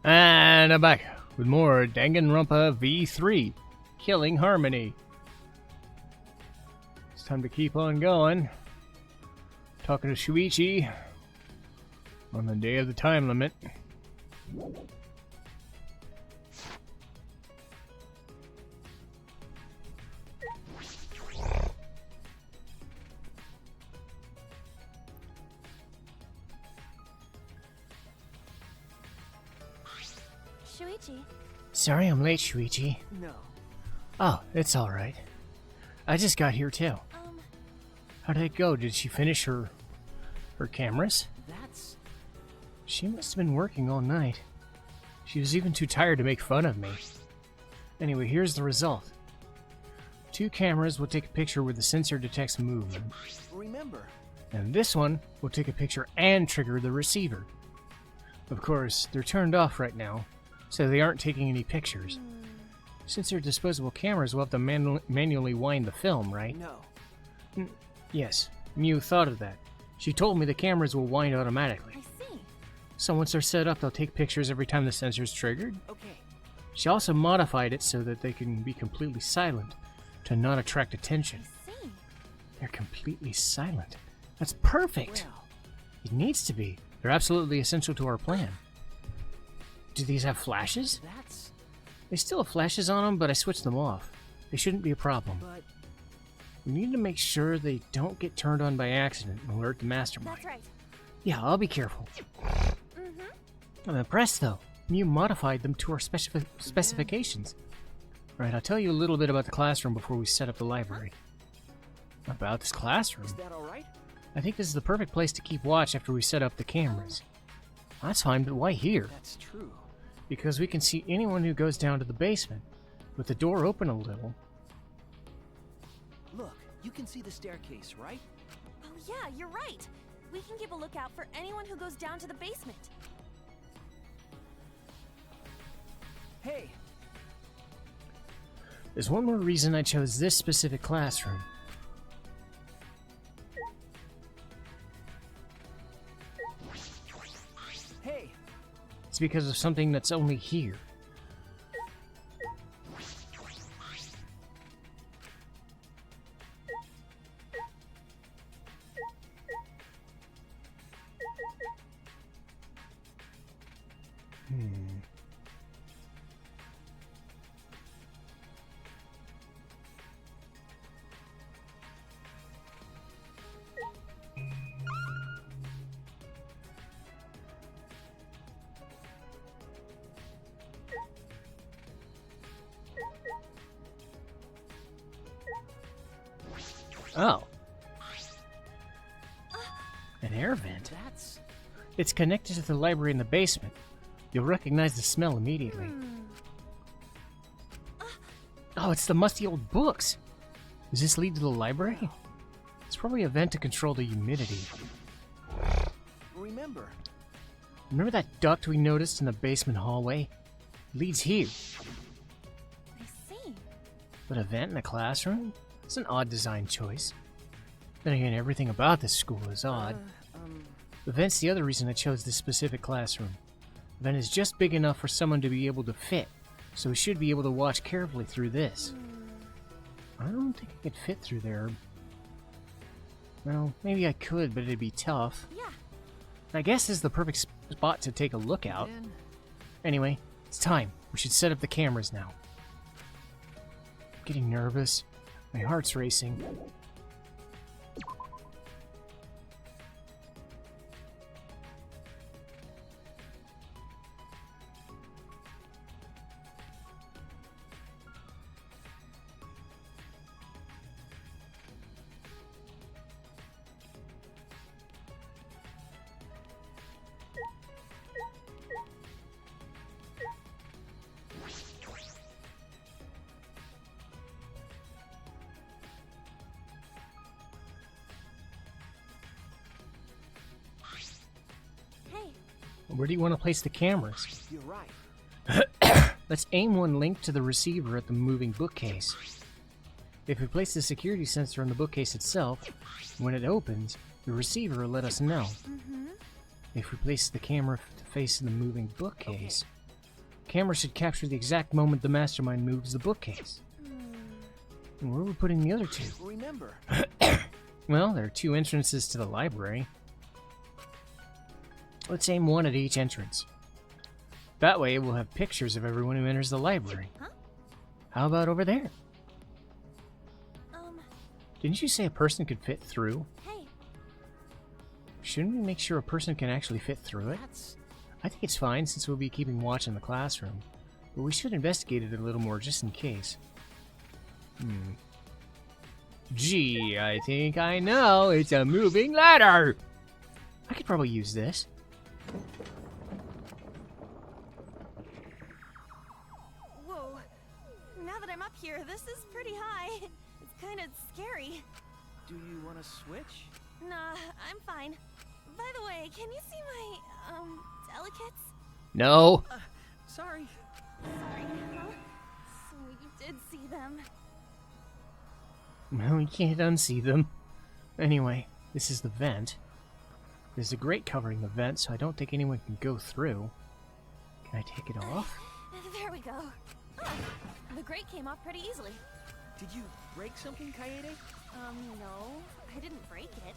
And I'm back with more Danganronpa V3, Killing Harmony. It's time to keep on going. Talking to Shuichi on the day of the time limit. Shuichi. Sorry I'm late, Shuichi. No. Oh, it's alright. I just got here too. How did it go? Did she finish her cameras? That's... She must have been working all night. She was even too tired to make fun of me. Anyway, here's the result. 2 cameras will take a picture where the sensor detects movement. Remember. And this one will take a picture and trigger the receiver. Of course, they're turned off right now, so they aren't taking any pictures. Since they're disposable cameras, we'll have to manually wind the film, right? No. Yes, Mew thought of that. She told me the cameras will wind automatically. I see. So once they're set up, they'll take pictures every time the sensor's triggered. Okay. She also modified it so that they can be completely silent, to not attract attention. I see. They're completely silent. That's perfect! Well, It needs to be. They're absolutely essential to our plan. Do these have flashes? that's... They still have flashes on them, but I switched them off. They shouldn't be a problem. But... We need to make sure they don't get turned on by accident and alert the Mastermind. That's right. Yeah, I'll be careful. I'm impressed, though. Mew modified them to our specifications. Right, I'll tell you a little bit about the classroom before we set up the library. About this classroom? Is that alright? I think this is the perfect place to keep watch after we set up the cameras. That's fine, but why here? That's true. Because we can see anyone who goes down to the basement. With the door open a little. Look, you can see the staircase, right? Oh yeah, you're right. We can keep a lookout for anyone who goes down to the basement. Hey! There's one more reason I chose this specific classroom. Hey! It's because of something that's only here. Oh. An air vent. That's... It's connected to the library in the basement. You'll recognize the smell immediately. Oh, it's the musty old books. Does this lead to the library? It's probably a vent to control the humidity. Remember. Remember that duct we noticed in the basement hallway? It leads here. I see. But a vent in a classroom? It's an odd design choice. Then again, everything about this school is odd. The vent's the other reason I chose this specific classroom. The vent is just big enough for someone to be able to fit, so we should be able to watch carefully through this. I don't think I could fit through there. Well, maybe I could, but it'd be tough. Yeah. I guess this is the perfect spot to take a look out. Then... Anyway, it's time. We should set up the cameras now. I'm getting nervous. My heart's racing. Hey. Where do you want to place the cameras? You're right. Let's aim one linked to the receiver at the moving bookcase. If we place the security sensor on the bookcase itself, when it opens, the receiver will let us know. If we place the camera to face the moving bookcase, Camera should capture the exact moment the Mastermind moves the bookcase. And where are we putting the other two? Remember. Well, there are two entrances to the library. Let's aim one at each entrance. That way we'll have pictures of everyone who enters the library. Huh? How about over there? Um, Didn't you say a person could fit through? hey, Shouldn't we make sure a person can actually fit through it? That's... I think it's fine since we'll be keeping watch in the classroom, but we should investigate it a little more just in case. Gee, I think I know. It's a moving ladder! I could probably use this. whoa. Now that I'm up here, this is pretty high. It's kind of scary. Do you want to switch? Nah, I'm fine. By the way, can you see my, delicates? No. Sorry. Sorry, huh? So you did see them. Well, you can't unsee them. Anyway, this is the vent. There's a grate covering the vent, so I don't think anyone can go through. Can I take it off? There we go. Oh, the grate came off pretty easily. Did you break something, Kaede? No, I didn't break it.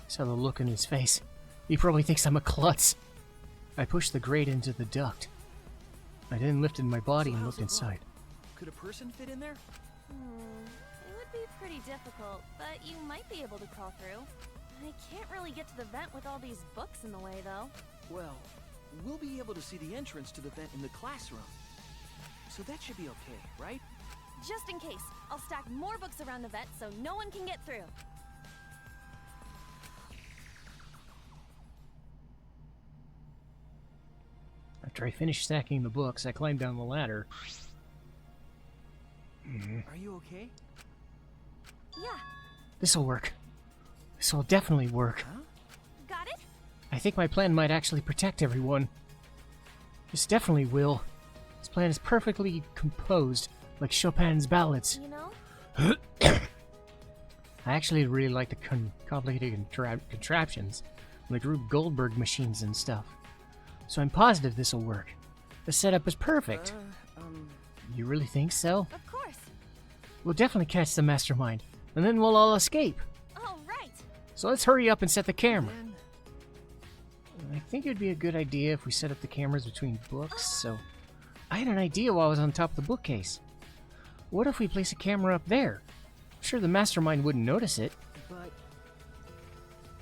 Saw the look in his face. He probably thinks I'm a klutz. I pushed the grate into the duct. I then lifted my body and looked inside. Could a person fit in there? It would be pretty difficult, but you might be able to crawl through. I can't really get to the vent with all these books in the way, though. Well, we'll be able to see the entrance to the vent in the classroom. So that should be okay, right? Just in case, I'll stack more books around the vent so no one can get through. After I finished stacking the books, I climbed down the ladder. Are you okay? Yeah, This'll work. This'll definitely work. Huh? got it? I think my plan might actually protect everyone. This definitely will. This plan is perfectly composed, like Chopin's ballads. You know? I actually really like the complicated contraptions, like Rube Goldberg machines and stuff. So I'm positive this'll work. The setup is perfect. You really think so? Of course. We'll definitely catch the Mastermind, and then we'll all escape. Oh, right. So let's hurry up and set the camera. Then... I think it would be a good idea if we set up the cameras between books, so... I had an idea while I was on top of the bookcase. What if we place a camera up there? I'm sure the Mastermind wouldn't notice it. But...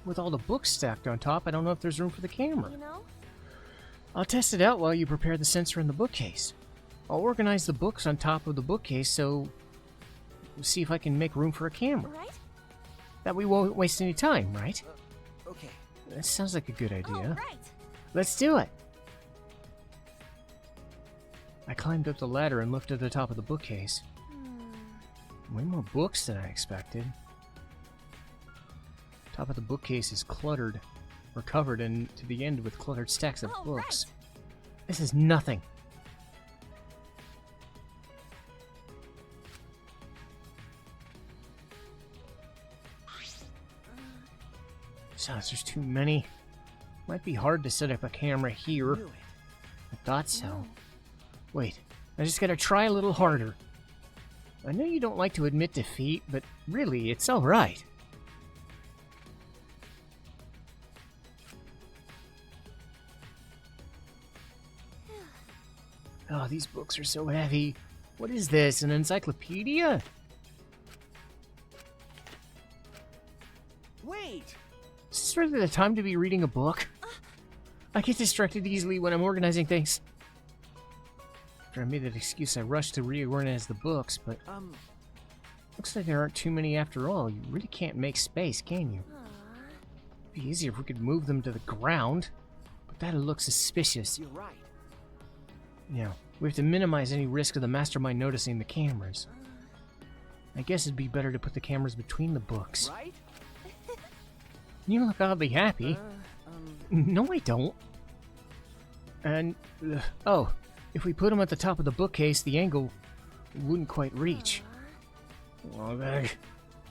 With all the books stacked on top, I don't know if there's room for the camera. You know? I'll test it out while you prepare the sensor in the bookcase. I'll organize the books on top of the bookcase, so... see if I can make room for a camera. Right? That we won't waste any time, right? okay. That sounds like a good idea. Oh, right. Let's do it! I climbed up the ladder and looked at the top of the bookcase. Way more books than I expected. Top of the bookcase is cluttered, or covered, and to the end with cluttered stacks of Oh, books. right. This is nothing. Besides, there's too many. Might be hard to set up a camera here. Knew it. I thought so. Wait, I just gotta try a little harder. I know you don't like to admit defeat, but really, it's alright. Oh, these books are so heavy. What is this, an encyclopedia? Wait! Is this really the time to be reading a book? I get distracted easily when I'm organizing things. After I made that excuse, I rushed to reorganize the books, but looks like there aren't too many after all. You really can't make space, can you? It'd be easier if we could move them to the ground, but that'll look suspicious. You're right. Yeah, we have to minimize any risk of the Mastermind noticing the cameras. I guess it'd be better to put the cameras between the books. Right? You look oddly happy. No, I don't. And, oh, if we put them at the top of the bookcase, the angle wouldn't quite reach. Well,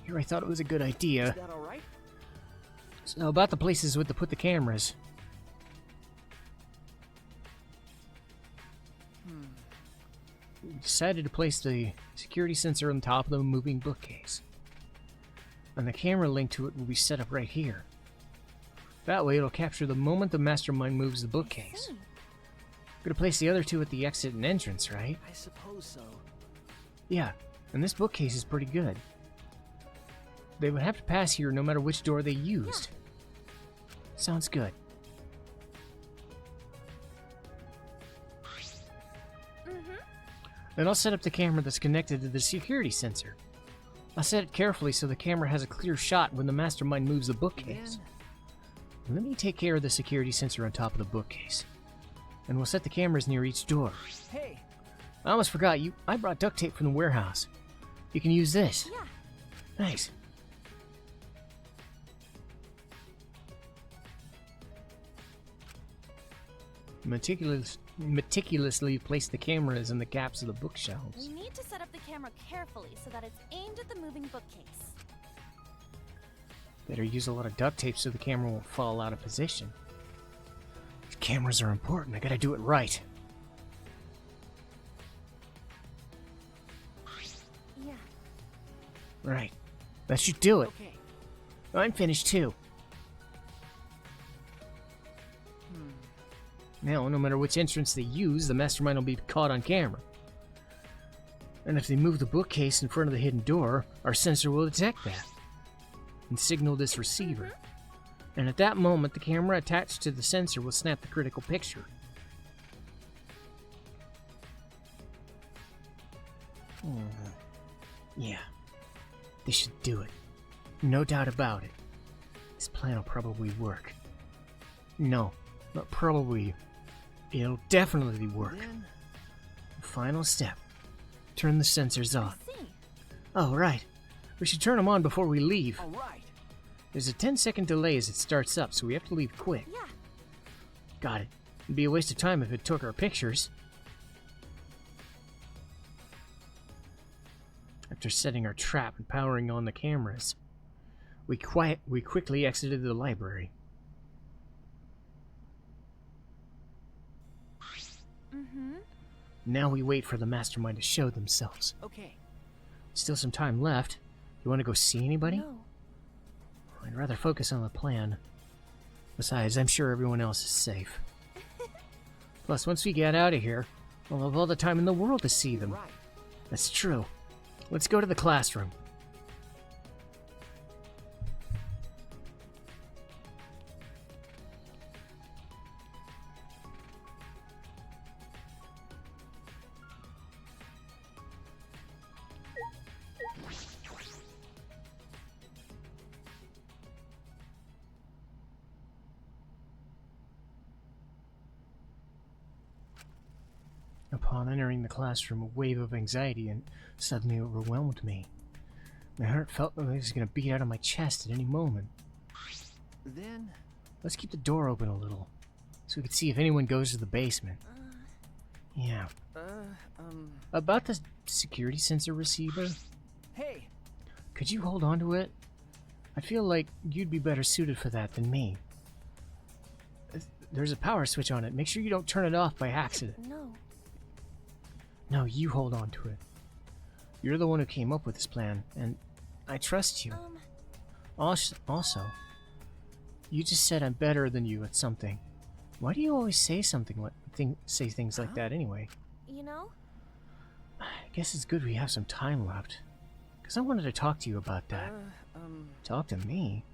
here I thought it was a good idea. Is that alright? So about the places with to put the cameras. decided to place the security sensor on top of the moving bookcase. And the camera linked to it will be set up right here. That way it'll capture the moment the Mastermind moves the bookcase. Gonna place the other two at the exit and entrance, right? I suppose so. Yeah, and this bookcase is pretty good. They would have to pass here no matter which door they used. Sounds good. Then I'll set up the camera that's connected to the security sensor. I'll set it carefully so the camera has a clear shot when the Mastermind moves the bookcase. Let me take care of the security sensor on top of the bookcase. And we'll set the cameras near each door. Hey! I almost forgot, I brought duct tape from the warehouse. You can use this. Yeah. Thanks. Meticulously place the cameras in the gaps of the bookshelves. We need to set up the camera carefully so that it's aimed at the moving bookcase. Better use a lot of duct tape so the camera won't fall out of position. These cameras are important, I gotta do it right. Yeah. Right. That should do it. Okay. I'm finished too. Now, no matter which entrance they use, the Mastermind will be caught on camera. And if they move the bookcase in front of the hidden door, our sensor will detect that and signal this receiver. And at that moment, the camera attached to the sensor will snap the critical picture. Yeah, this should do it. No doubt about it. This plan will probably work. No, not probably. It'll definitely work. Then... Final step. Turn the sensors on. I see. Oh, right. We should turn them on before we leave. All right. There's a 10-second delay as it starts up, so we have to leave quick. Yeah. Got it. It'd be a waste of time if it took our pictures. After setting our trap and powering on the cameras, we quickly exited the library. Now we wait for the Mastermind to show themselves. Okay. Still some time left. You want to go see anybody? No. I'd rather focus on the plan. Besides, I'm sure everyone else is safe. Plus, once we get out of here, we'll have all the time in the world to see them. Right. That's true. Let's go to the classroom. Upon entering the classroom, a wave of anxiety and suddenly overwhelmed me. My heart felt like it was going to beat out of my chest at any moment. Then... Let's keep the door open a little, so we can see if anyone goes to the basement. Yeah. About the security sensor receiver, Hey! could you hold on to it? I feel like you'd be better suited for that than me. There's a power switch on it. Make sure you don't turn it off by accident. No. No, you hold on to it. You're the one who came up with this plan, and I trust you. Also, you just said I'm better than you at something. Why do you always say say things like that anyway? You know? I guess it's good we have some time left. Because I wanted to talk to you about that. Talk to me?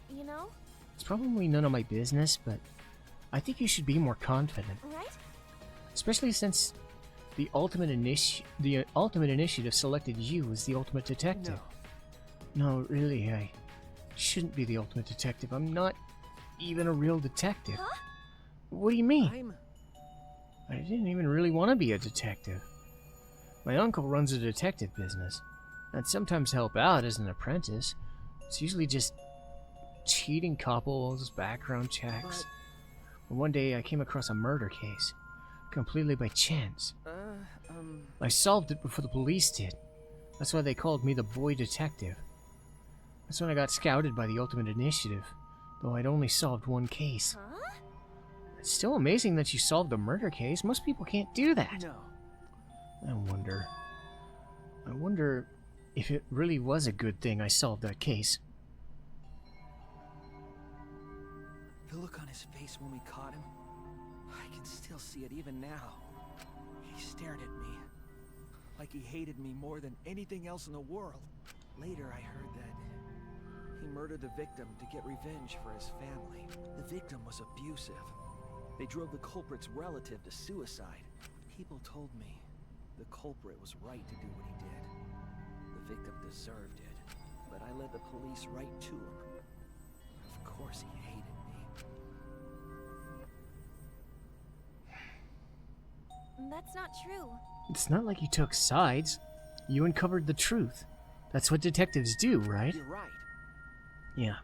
You know? It's probably none of my business, but I think you should be more confident. Right? Especially since the ultimate initiative selected you as the ultimate detective. No, really, I shouldn't be the ultimate detective. I'm not even a real detective. Huh? What do you mean? I didn't even really want to be a detective. My uncle runs a detective business. I'd sometimes help out as an apprentice. It's usually just cheating couples, background checks. But one day I came across a murder case, completely by chance. I solved it before the police did. That's why they called me the boy detective. That's when I got scouted by the Ultimate Initiative, though I'd only solved one case. Huh? It's still amazing that you solved a murder case. Most people can't do that. No. I wonder if it really was a good thing I solved that case. The look on his face when we caught him, I can still see it even now. He stared at me, like he hated me more than anything else in the world. Later I heard that he murdered the victim to get revenge for his family. The victim was abusive. They drove the culprit's relative to suicide. People told me the culprit was right to do what he did. The victim deserved it, but I led the police right to him. Of course he hated me. That's not true. It's not like you took sides. You uncovered the truth. That's what detectives do, right? You're right. Yeah.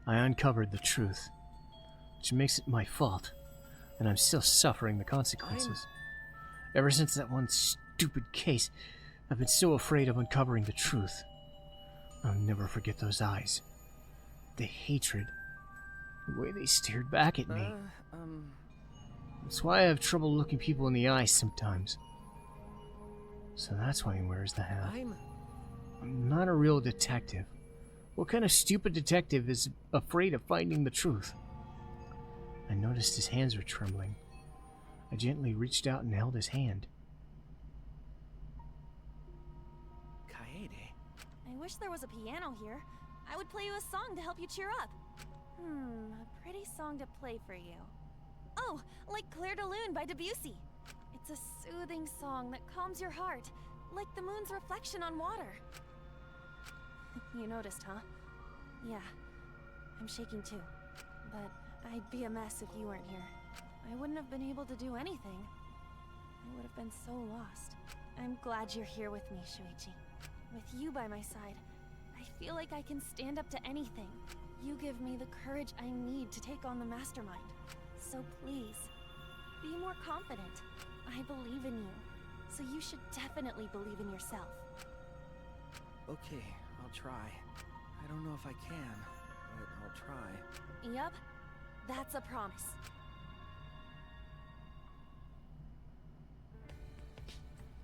I uncovered the truth. Which makes it my fault. And I'm still suffering the consequences. Ever since that one stupid case, I've been so afraid of uncovering the truth. I'll never forget those eyes. The hatred. The way they stared back at me. That's why I have trouble looking people in the eyes sometimes. So that's why he wears the hat. I'm not a real detective. What kind of stupid detective is afraid of finding the truth? I noticed his hands were trembling. I gently reached out and held his hand. Kaede. I wish there was a piano here. I would play you a song to help you cheer up. A pretty song to play for you. Oh, like Clair de Lune by Debussy. It's a soothing song that calms your heart, like the moon's reflection on water. You noticed, huh? Yeah, I'm shaking too. But I'd be a mess if you weren't here. I wouldn't have been able to do anything. I would have been so lost. I'm glad you're here with me, Shuichi. With you by my side, I feel like I can stand up to anything. You give me the courage I need to take on the Mastermind. So please, be more confident. I believe in you, so you should definitely believe in yourself. Okay, I'll try. I don't know if I can, but I'll try. Yup, that's a promise.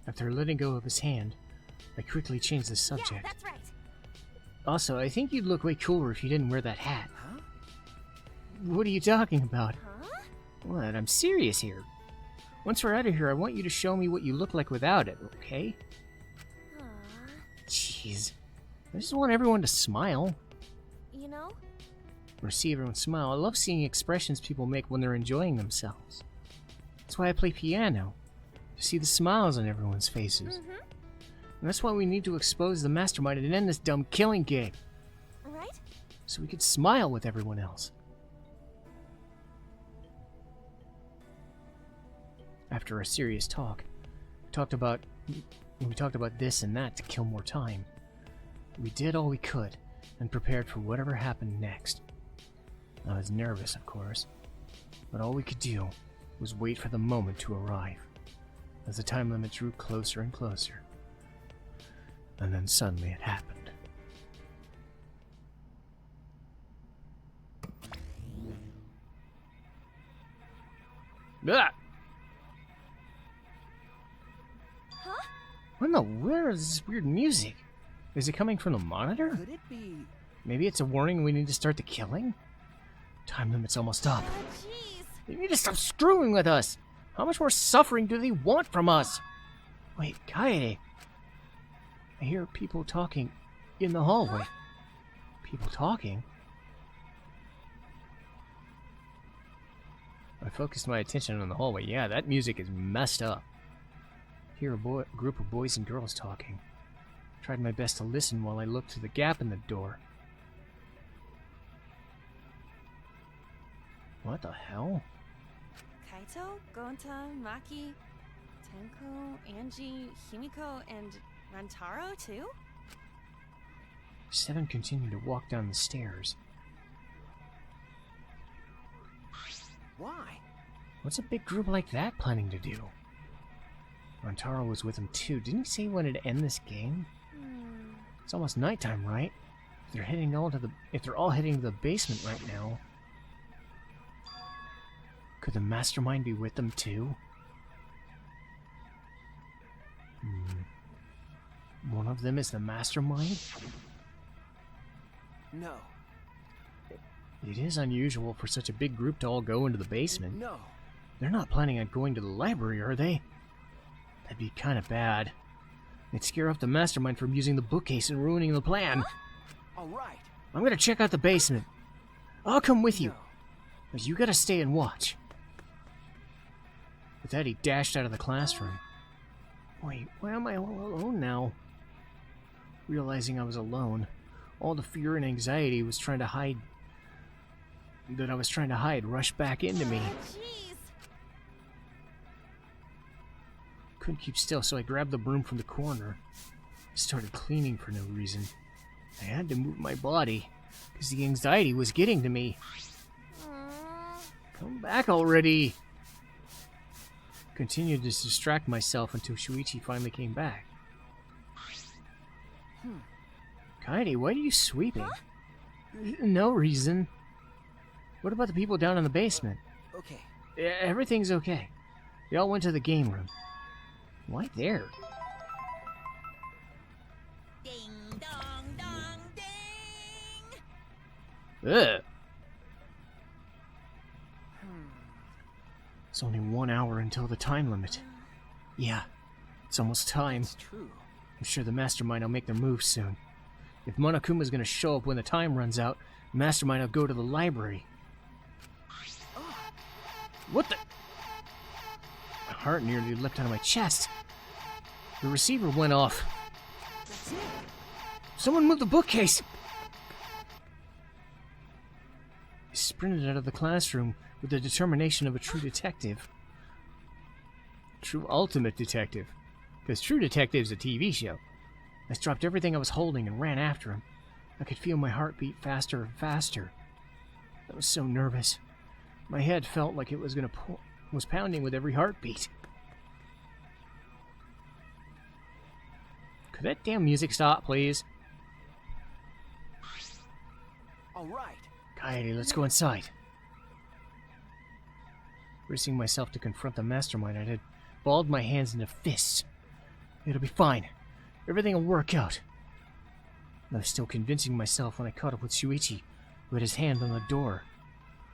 After letting go of his hand, I quickly changed the subject. Yeah, that's right. Also, I think you'd look way cooler if you didn't wear that hat. Huh? What are you talking about? Huh? What? I'm serious here. Once we're out of here, I want you to show me what you look like without it, okay? Aw. Jeez. I just want everyone to smile. You know, Or see everyone smile. I love seeing expressions people make when they're enjoying themselves. That's why I play piano. To see the smiles on everyone's faces. And that's why we need to expose the Mastermind and end this dumb killing game. right? So we could smile with everyone else. After a serious talk, we talked about this and that to kill more time. We did all we could and prepared for whatever happened next. I was nervous, of course, but all we could do was wait for the moment to arrive, as the time limit drew closer and closer. And then suddenly it happened. Ah! Huh? What in the world is this weird music? Is it coming from the monitor? Could it be... Maybe it's a warning we need to start the killing? Time limit's almost up. Jeez. They need to stop screwing with us! How much more suffering do they want from us? Wait, Kaede. I hear people talking in the hallway. People talking? I focused my attention on the hallway. Yeah, that music is messed up. I hear a group of boys and girls talking. Tried my best to listen while I looked through the gap in the door. What the hell? Kaito, Gonta, Maki, Tenko, Angie, Himiko, and Rantaro too? 7 continued to walk down the stairs. Why? What's a big group like that planning to do? Rantaro was with him too. Didn't he say he wanted to end this game? It's almost nighttime, right? If they're all heading to the basement right now. Could the Mastermind be with them too? One of them is the Mastermind? No. It is unusual for such a big group to all go into the basement. No. They're not planning on going to the library, are they? That'd be kind of bad. It'd scare off the Mastermind from using the bookcase and ruining the plan. All right. I'm gonna check out the basement. I'll come with you. No. But you gotta stay and watch. With that, he dashed out of the classroom. Wait, why am I all alone now? Realizing I was alone, all the fear and anxiety was trying to hide rushed back into me. Jeez. Couldn't keep still, so I grabbed the broom from the corner. I started cleaning for no reason. I had to move my body, because the anxiety was getting to me. Come back already! Continued to distract myself until Shuichi finally came back. Kaede, why are you sweeping? Huh? No reason. What about the people down in the basement? Okay. Everything's okay. They all went to the game room. Why there? Ding dong dong ding. Ugh. It's only 1 hour until the time limit. Yeah, it's almost time. It's true. I'm sure the Mastermind will make their move soon. If Monokuma's gonna show up when the time runs out, Mastermind will go to the library. What the? My heart nearly leapt out of my chest. The receiver went off. That's it. Someone move the bookcase! I sprinted out of the classroom with the determination of a true detective. True ultimate detective. Because True Detective's a TV show. I dropped everything I was holding and ran after him. I could feel my heart beat faster and faster. I was so nervous. My head felt like it was was pounding with every heartbeat. Could that damn music stop, please? All right. Kaede, let's go inside. Bracing myself to confront the Mastermind, I had balled my hands into fists. It'll be fine. Everything will work out. I was still convincing myself when I caught up with Shuichi, who had his hand on the door.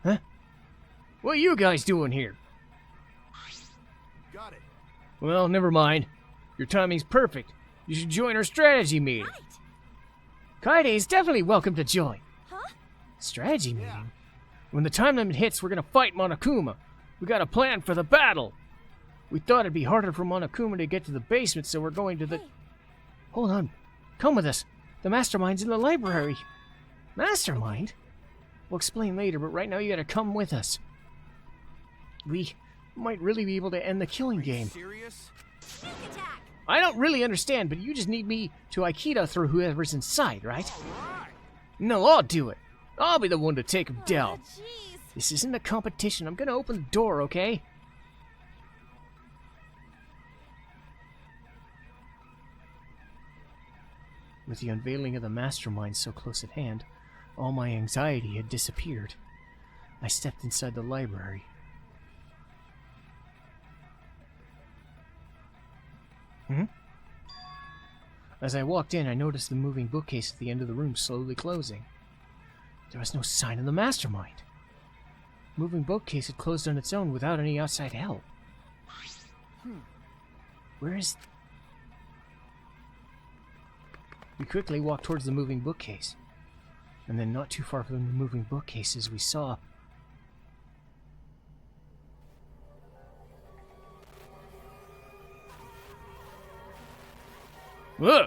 Huh? What are you guys doing here? Got it. Well, never mind. Your timing's perfect. You should join our strategy meeting. Right. Kaede is definitely welcome to join. Huh? Strategy meeting? When the time limit hits, we're gonna fight Monokuma. We got a plan for the battle. We thought it'd be harder for Monokuma to get to the basement, so we're going to the... Hey. Hold on. Come with us. The Mastermind's in the library. Mastermind? We'll explain later, but right now you gotta come with us. We might really be able to end the killing game. Serious? Sneak attack. I don't really understand, but you just need me to Aikido through whoever's inside, right? All right. No, I'll do it. I'll be the one to take him down. Jeez. This isn't a competition. I'm gonna open the door, okay? With the unveiling of the Mastermind so close at hand, all my anxiety had disappeared. I stepped inside the library. As I walked in, I noticed the moving bookcase at the end of the room slowly closing. There was no sign of the Mastermind. The moving bookcase had closed on its own without any outside help. Where is... We quickly walked towards the moving bookcase. And then not too far from the moving bookcases, we saw... Whoa!